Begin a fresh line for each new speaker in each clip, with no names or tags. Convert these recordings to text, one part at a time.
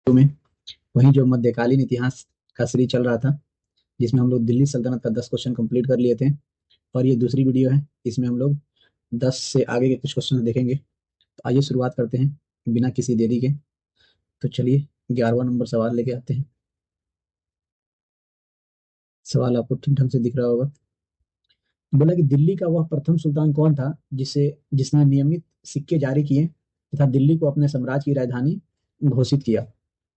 में वहीं जो मध्यकालीन इतिहास का सीरीज चल रहा था, जिसमें हम लोग दिल्ली सल्तनत का 10 क्वेश्चन कंप्लीट कर लिए थे। और ये दूसरी वीडियो है, इसमें हम लोग 10 से आगे के कुछ क्वेश्चन देखेंगे। तो आइए शुरुआत करते हैं बिना किसी देरी के। तो चलिए 11वां नंबर सवाल लेके आते हैं। सवाल आपको ठीक ढंग से दिख रहा होगा। बोला कि दिल्ली का वह प्रथम सुल्तान कौन था जिसने नियमित सिक्के जारी किए तथा दिल्ली को अपने साम्राज्य की राजधानी घोषित किया।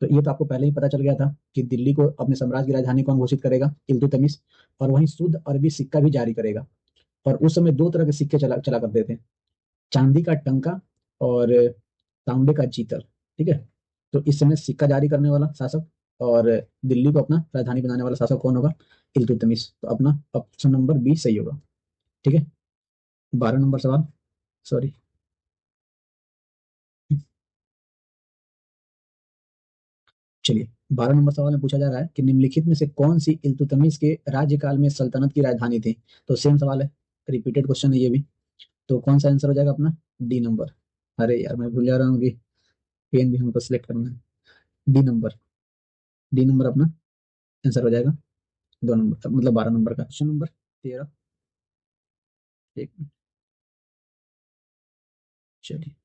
तो ये तो आपको पहले ही पता चल गया था कि दिल्ली को अपने साम्राज्य की राजधानी कौन घोषित करेगा, इल्तुतमिश। और वहीं शुद्ध अरबी सिक्का भी जारी करेगा। और उस समय दो तरह के सिक्के चला चला करते थे, चांदी का टंका और तांबे का चीतल। ठीक है। तो इस समय सिक्का जारी करने वाला शासक और दिल्ली को अपना राजधानी बनाने वाला शासक कौन होगा, इल्तुतमिश। तो अपना ऑप्शन नंबर बी सही होगा। ठीक है। 12 नंबर सवाल। सॉरी। चलिए, 12 नंबर सवाल में पूछा जा रहा है कि निम्नलिखित में से कौन सी इल्तुतमिश के राज्यकाल में सल्तनत की राजधानी थी। तो सेम सवाल है, रिपीटेड क्वेश्चन है ये भी। तो कौन सा आंसर हो जाएगा अपना, डी नंबर। अरे यार, मैं भूल जा रहा हूँ कि पेन भी हमको सिलेक्ट करना है। D number. डी नंबर अपना आंसर हो जाएगा। 2 नंबर मतलब 12 नंबर का क्वेश्चन नंबर 13। एक मिनट, चलिए।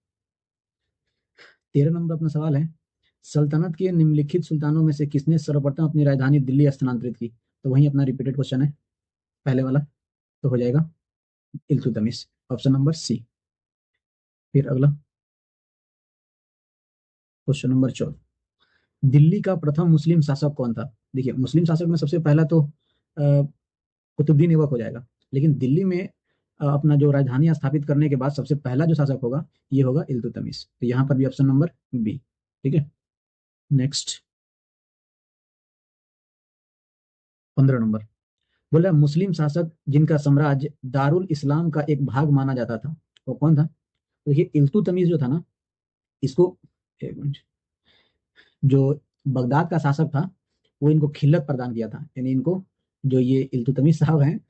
13 नंबर अपना सवाल है, सल्तनत के निम्नलिखित सुल्तानों में से किसने सर्वप्रथम अपनी राजधानी दिल्ली स्थानांतरित की। तो वही अपना रिपीटेड क्वेश्चन है, पहले वाला। तो हो जाएगा इल्तुतमिश, ऑप्शन नंबर सी। फिर अगला क्वेश्चन नंबर 14, दिल्ली का प्रथम मुस्लिम शासक कौन था। देखिए, मुस्लिम शासक में सबसे पहला तो कुतुबुद्दीन ऐबक हो जाएगा। लेकिन दिल्ली में अपना जो राजधानी स्थापित करने के बाद सबसे पहला जो शासक होगा, ये होगा इल्तुतमिश। तो यहाँ पर भी ऑप्शन नंबर बी। ठीक है। नेक्स्ट 15 नंबर, बोला मुस्लिम शासक जिनका साम्राज्य दारुल इस्लाम का एक भाग माना जाता था, वो कौन था। तो ये इल्तुतमिश जो था ना, इसको, एक मिनट, जो बगदाद का शासक था, वो इनको खिल्लत प्रदान किया था। यानी इनको, जो ये इल्तुतमिश साहब हैं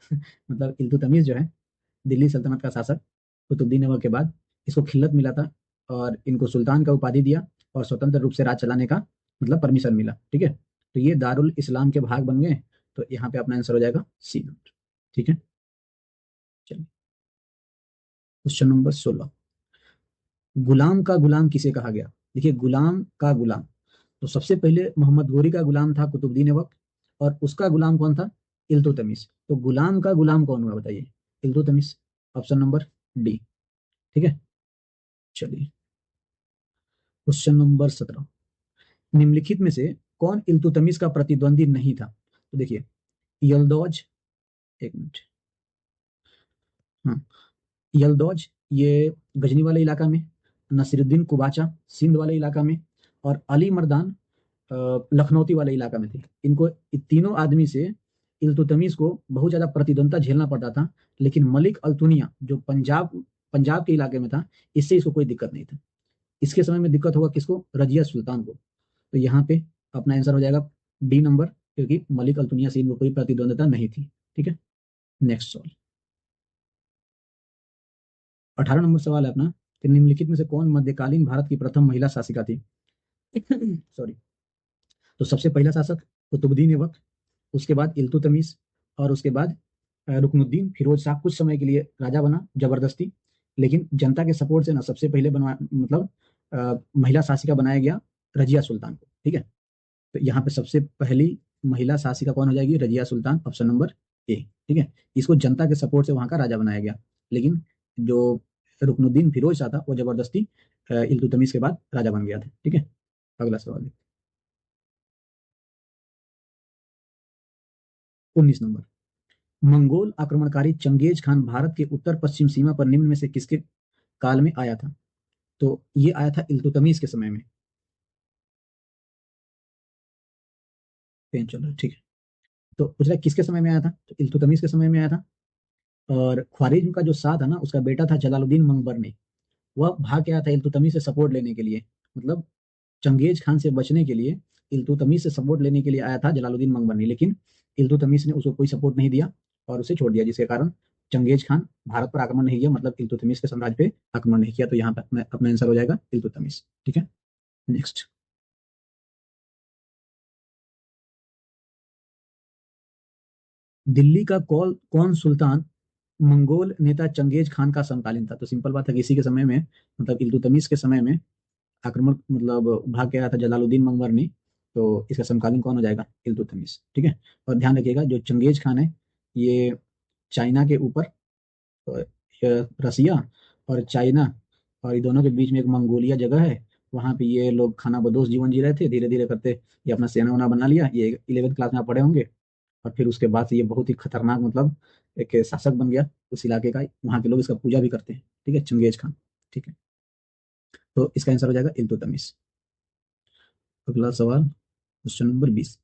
मतलब इल्तुतमिश जो है दिल्ली सल्तनत का शासक कुतुबुद्दीन ऐबक के बाद, इसको खिल्लत मिला था और इनको सुल्तान का उपाधि दिया और स्वतंत्र रूप से राज चलाने का मतलब परमिशन मिला। ठीक है। तो ये दारुल इस्लाम के भाग बन गए। तो यहाँ पे अपना आंसर हो जाएगा सी नंबर। ठीक है। चलिए, क्वेश्चन नंबर 16, गुलाम का गुलाम किसे कहा गया। देखिए, गुलाम का गुलाम, तो सबसे पहले मोहम्मद गोरी का गुलाम था कुतुबुद्दीन ऐबक, और उसका गुलाम कौन था, इल्तुतमिश। तो गुलाम का गुलाम कौन हुआ बताइए, इल्तुतमिश, ऑप्शन नंबर डी। ठीक है। चलिए, क्वेश्चन नंबर 17, निम्नलिखित में से कौन इल्तुतमिश का प्रतिद्वंदी नहीं था। तो देखिए, यलदौज, एक मिनट, हाँ, यलदौज ये गजनी वाले इलाका में, नसीरुद्दीन कुबाचा सिंध वाले इलाका में, और अली मर्दान लखनौती वाले इलाका में थे। इनको तीनों आदमी से इल्तुतमिश को बहुत ज्यादा प्रतिद्वंदता झेलना पड़ता था। लेकिन मलिक अल्तुनिया जो पंजाब पंजाब के इलाके में था, इससे इसको कोई दिक्कत नहीं था। इसके समय में दिक्कत होगा किसको, रजिया सुल्तान को। तो यहाँ पे अपना आंसर हो जाएगा डी नंबर, क्योंकि मलिक अल्तुनिया से इनको कोई प्रतिद्वंदता नहीं थी। ठीक है। नेक्स्ट सवाल, 18 नंबर सवाल है अपना, कि निम्नलिखित में से कौन मध्यकालीन भारत की प्रथम महिला शासिका थी। सॉरी। तो सबसे पहला शासक कुतुबुद्दीन ऐबक, उसके बाद इल्तुतमिश, और उसके बाद रुकनुद्दीन फिरोज शाह कुछ समय के लिए राजा बना जबरदस्ती। लेकिन जनता के सपोर्ट से ना सबसे पहले बनवा मतलब महिला शासिका बनाया गया रजिया सुल्तान को। ठीक है। तो यहाँ पे सबसे पहली महिला शासिका कौन हो जाएगी, Razia Sultan, option number A. ठीक है। इसको जनता के सपोर्ट से वहां का राजा बनाया गया। लेकिन जो रुकनुद्दीन फिरोज शाह था, वो जबरदस्ती इल्तुतमिश के बाद राजा बन गया था। ठीक है। अगला सवाल, 19 नंबर, मंगोल आक्रमणकारी चंगेज खान भारत के उत्तर पश्चिम सीमा पर निम्न में से किसके काल में आया था। तो ये आया था इल्तुतमिश के समय में। पेन चल रहा है, ठीक है। तो पूछ रहा है किसके समय में आया था, तो इल्तुतमिश के समय में आया था। और ख्वारिज्म का जो शाह था ना, उसका बेटा था जलालुद्दीन मंगबरनी। वह भाग गया था इल्तुतमिश से सपोर्ट लेने के लिए, मतलब चंगेज खान से बचने के लिए इल्तुतमिश से सपोर्ट लेने के लिए आया था जलालुद्दीन मंगबरनी। लेकिन इल्तुतमिश ने उसको कोई सपोर्ट नहीं दिया और उसे छोड़ दिया, जिसके कारण चंगेज खान भारत पर आक्रमण नहीं किया, मतलब इल्तुतमिश के साम्राज्य पे आक्रमण नहीं किया। तो यहाँ पर अपना आंसर हो जाएगा इल्तुतमिश। ठीक है। नेक्स्ट, दिल्ली का कौन सुल्तान मंगोल नेता चंगेज खान का समकालीन था? तो सिंपल बात है कि इसी के समय में, मतलब इल्तुतमिश के समय में आक्रमण, मतलब भाग के आया था जलालुद्दीन मंगवरनी। तो इसका समकालीन कौन हो जाएगा? इल्तुतमिश। ठीक है। और ध्यान रखिएगा, जो चंगेज खान है ये चाइना के ऊपर, रसिया और चाइना और ये दोनों के बीच में एक मंगोलिया जगह है, वहां पे ये लोग खाना बदोश जीवन जी रहे थे। धीरे धीरे करते ये अपना सेना वना बना लिया। ये 11वीं क्लास में आप पढ़े होंगे। और फिर उसके बाद से ये बहुत ही खतरनाक, मतलब एक शासक बन गया उस इलाके का। वहां के लोग इसका पूजा भी करते हैं। ठीक है, चंगेज खान। ठीक है, तो इसका आंसर हो जाएगा इल्तुतमिश। अगला सवाल, क्वेश्चन नंबर 20।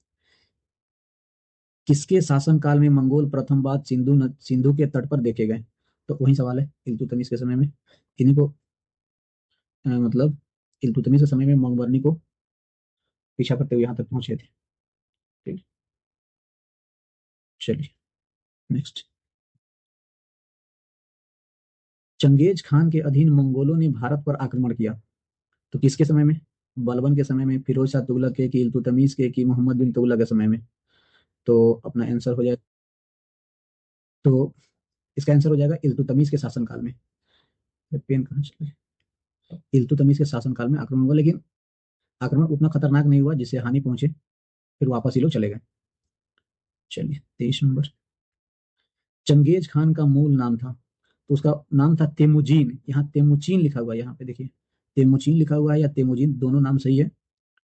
किसके शासनकाल में मंगोल प्रथम बार सिंधु के तट पर देखे गए? तो वही सवाल है, इल्तुतमिश के समय में इन्हीं को, मतलब इल्तुतमिश के समय में मंगवरनी को पीछा करते हुए यहाँ तक पहुंचे थे। ठीक, चलिए नेक्स्ट। चंगेज खान के अधीन मंगोलों ने भारत पर आक्रमण किया, तो किसके समय में? बलबन के समय में, फिरोज शाह तुगलक के, कि इल्तुतमिश के, कि मोहम्मद बिन तुगलक के समय में? तो अपना आंसर हो जाए, तो इसका आंसर हो जाएगा इल्तुतमिश के शासनकाल में। पेन कहाँ चले? इल्तुतमिश के शासनकाल में आक्रमण हुआ, लेकिन आक्रमण उतना खतरनाक नहीं हुआ जिससे हानि पहुंचे। फिर वापस ये लोग चले गए। चलिए 23 नंबर। चंगेज खान का मूल नाम था, तो उसका नाम था तेमुजीन। यहाँ तेमुचीन लिखा हुआ है, यहाँ पे देखिए तेमुचीन लिखा हुआ है या तेमुजीन, दोनों नाम सही है।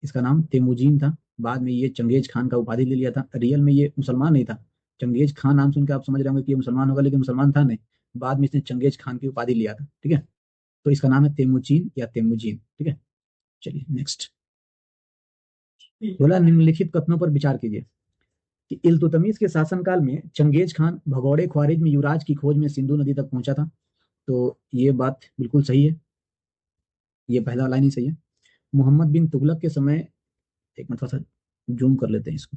इसका नाम तेमुजीन था। बाद में ये चंगेज खान का उपाधि ले लिया था। रियल में ये मुसलमान नहीं था। चंगेज खान नाम सुनकर आप समझ रहे होंगे कि ये मुसलमान होगा, लेकिन मुसलमान था नहीं। बाद में इसने चंगेज खान की उपाधि लिया था। ठीक है, तो इसका नाम है तेमुचीन या तेमुजीन। ठीक है, चलिए नेक्स्ट। बोला निम्नलिखित कथनों पर विचार कीजिए कि इल्तुतमिश के शासनकाल में चंगेज खान भगौड़े ख्वारिज में युवराज की खोज में सिंधु नदी तक पहुंचा था। तो ये बात बिल्कुल सही है, ये पहला लाइन ही सही है। मोहम्मद बिन तुगलक के समय, एक मिनट थोड़ा सा जूम कर लेते हैं इसको,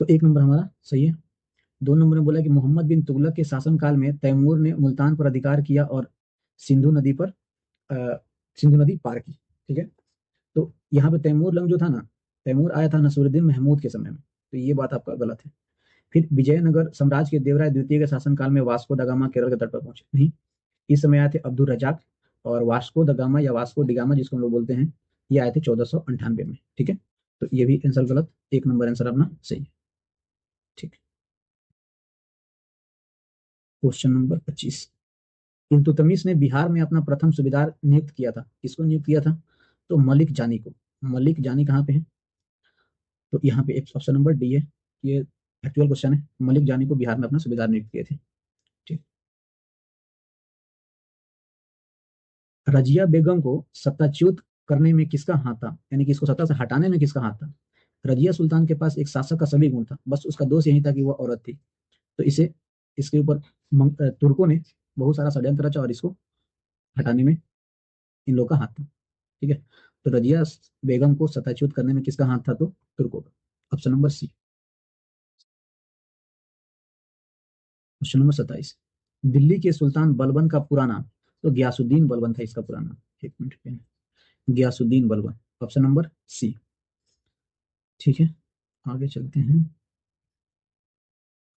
तो एक नंबर हमारा सही है। 2 नंबर में बोला कि मोहम्मद बिन तुगलक के शासनकाल में तैमूर ने मुल्तान पर अधिकार किया और सिंधु नदी पर सिंधु नदी पार की। ठीक है, तो यहाँ पे तैमूर लंग जो था ना, तैमूर आया था नसरुद्दीन महमूद के समय में, तो ये बात आपका गलत है। फिर विजयनगर साम्राज्य के देवराय द्वितीय के शासनकाल में वास्को दा गामा केरल के तट पर पहुंचे नहीं। इस समय आए थे अब्दुल रजाक, और वास्को द गामा या वास्को डिगामा जिसको हम लोग बोलते हैं, ये आए थे 1498 में। ठीक है, तो ये भी आंसर गलत। 1 नंबर आंसर अपना सही है। ठीक, क्वेश्चन नंबर 25। इल्तुतमिश ने बिहार में अपना प्रथम सूबेदार नियुक्त किया था, किसको नियुक्त किया था? तो मलिक जानी को। मलिक जानी कहाँ पे है? तो यहाँ पे ऑप्शन नंबर डी है। ये एक्चुअल क्वेश्चन है, मलिक जानी को बिहार में अपना सूबेदार नियुक्त किए थे। ठीक, रजिया बेगम को सत्ताच्युत करने में किसका हाथ था, यानी कि इसको सत्ता से हटाने में किसका हाथ था? रजिया सुल्तान के पास एक शासक का सभी गुण था, बस उसका दोष यही था कि वह औरत थी। तो इसे, इसके ऊपर तुर्कों ने बहुत सारा षड्यंत्र रचा और इसको हटाने में इन लोग का हाथ था। ठीक है, तो रजिया बेगम को सत्ताच्युत करने में किसका हाथ था? तो तुर्कों का। Option number C. Question number 27। Delhi के सुल्तान बलबन का पूरा नाम? तो गयासुद्दीन बलबन था इसका पूरा नाम। एक मिनट पे, Ghiyasuddin Balban. Option number C. ठीक है, आगे चलते हैं।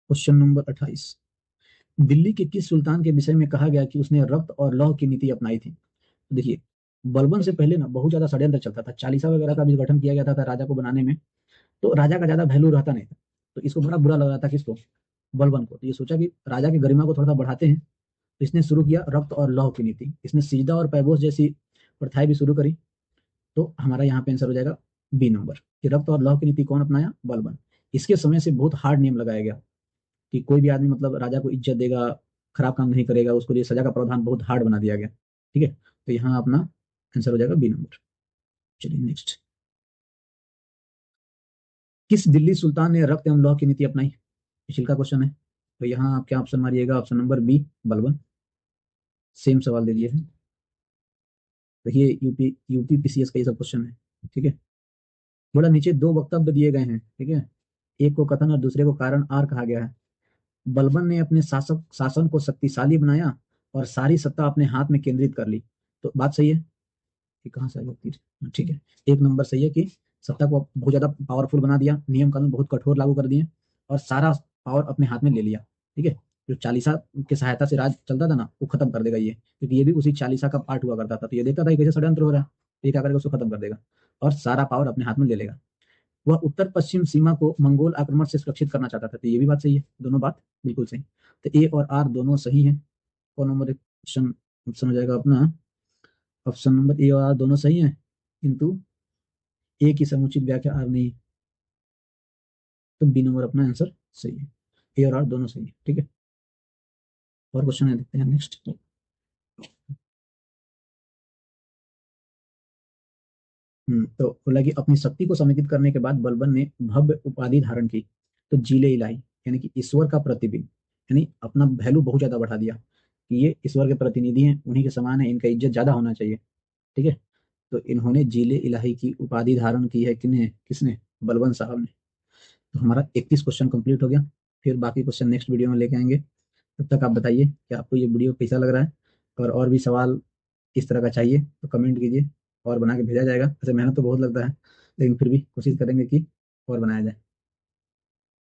Question number 28। दिल्ली के किस सुल्तान के विषय में कहा गया कि उसने रक्त और लौह की नीति अपनाई थी? तो देखिए, बलबन से पहले ना बहुत ज्यादा षड्यंत्र चलता था, चालीसा वगैरह का भी गठन किया गया था राजा को बनाने में। तो राजा का ज्यादा वैल्यू रहता नहीं था, तो इसको बड़ा बुरा लग रहा था किसको? बलबन को। तो ये सोचा कि राजा की गरिमा को थोड़ा सा बढ़ाते हैं, तो इसने शुरू किया रक्त और लौह की नीति। इसने सिजदा और पैबोस जैसी प्रथाएं भी शुरू करी। तो हमारा यहाँ पे आंसर हो जाएगा बी नंबर, कि रक्त और लौह की नीति कौन अपनाया? बलबन। इसके समय से बहुत हार्ड नियम लगाया गया कि कोई भी आदमी, मतलब राजा को इज्जत देगा, खराब काम नहीं करेगा, उसको लिए सजा का प्रावधान बहुत हार्ड बना दिया गया। ठीक है, तो यहाँ अपना आंसर हो जाएगा बी नंबर। चलिए नेक्स्ट। किस दिल्ली सुल्तान ने रक्त एवं लौह की नीति अपनाई? पिछले का क्वेश्चन है, तो यहाँ आप क्या ऑप्शन मारिएगा? Option number B, Balban. Same सवाल दे दिए हैं। देखिए यूपी पीसीएस का ये सब क्वेश्चन है। ठीक है, बोला नीचे दो वक्तव्य दिए गए हैं। ठीक है, एक को कथन और दूसरे को कारण आर कहा गया है। बलबन ने अपने शासन को शक्तिशाली बनाया और सारी सत्ता अपने हाथ में केंद्रित कर ली। तो बात सही है कि कहाँ से आएगा तीर? ठीक है, 1 नंबर सही है कि सत्ता को बहुत ज्यादा पावरफुल बना दिया, नियम कानून बहुत कठोर लागू कर दिए और सारा पावर अपने हाथ में ले लिया। ठीक है, जो चालीसा की सहायता से राज चलता था ना, वो खत्म कर देगा ये, क्योंकि ये भी उसी चालीसा का पार्ट हुआ करता था। तो ये देखता था कि कैसे षड्यंत्र हो रहा है, ये क्या करेगा, उसको खत्म कर देगा और सारा पावर अपने हाथ में ले लेगा। वह उत्तर पश्चिम सीमा को मंगोल आक्रमण से सुरक्षित करना चाहता था। तो ये भी बात सही है, दोनों बात बिल्कुल सही। तो ए और आर दोनों सही है। कौन नंबर एक क्वेश्चन ऑप्शन हो जाएगा अपना, ऑप्शन नंबर ए और आर दोनों सही है, किंतु ए की समुचित व्याख्या आर नहीं। तो बी नंबर अपना आंसर सही है, ए और आर दोनों सही है। ठीक है, और क्वेश्चन है, देखते हैं नेक्स्ट। तो बोला कि अपनी शक्ति को समेकित करने के बाद बलबन ने भव्य उपाधि धारण की। तो जीले इलाही, यानी कि ईश्वर का प्रतिबिंब, यानी अपना वैल्यू बहुत ज्यादा बढ़ा दिया कि ये ईश्वर के प्रतिनिधि हैं, उन्हीं के समान है, इनका इज्जत ज्यादा होना चाहिए। ठीक है, तो इन्होंने जीले इलाही की उपाधि धारण की है, किन्हें, किसने, बलबन साहब ने। तो हमारा 31 क्वेश्चन कंप्लीट हो गया। फिर बाकी क्वेश्चन नेक्स्ट वीडियो में लेके आएंगे। तब तक आप बताइए कि आपको ये वीडियो कैसा लग रहा है, और भी सवाल इस तरह का चाहिए तो कमेंट कीजिए और बना के भेजा जाएगा। वैसे मेहनत तो बहुत लगता है, लेकिन फिर भी कोशिश करेंगे कि और बनाया जाए।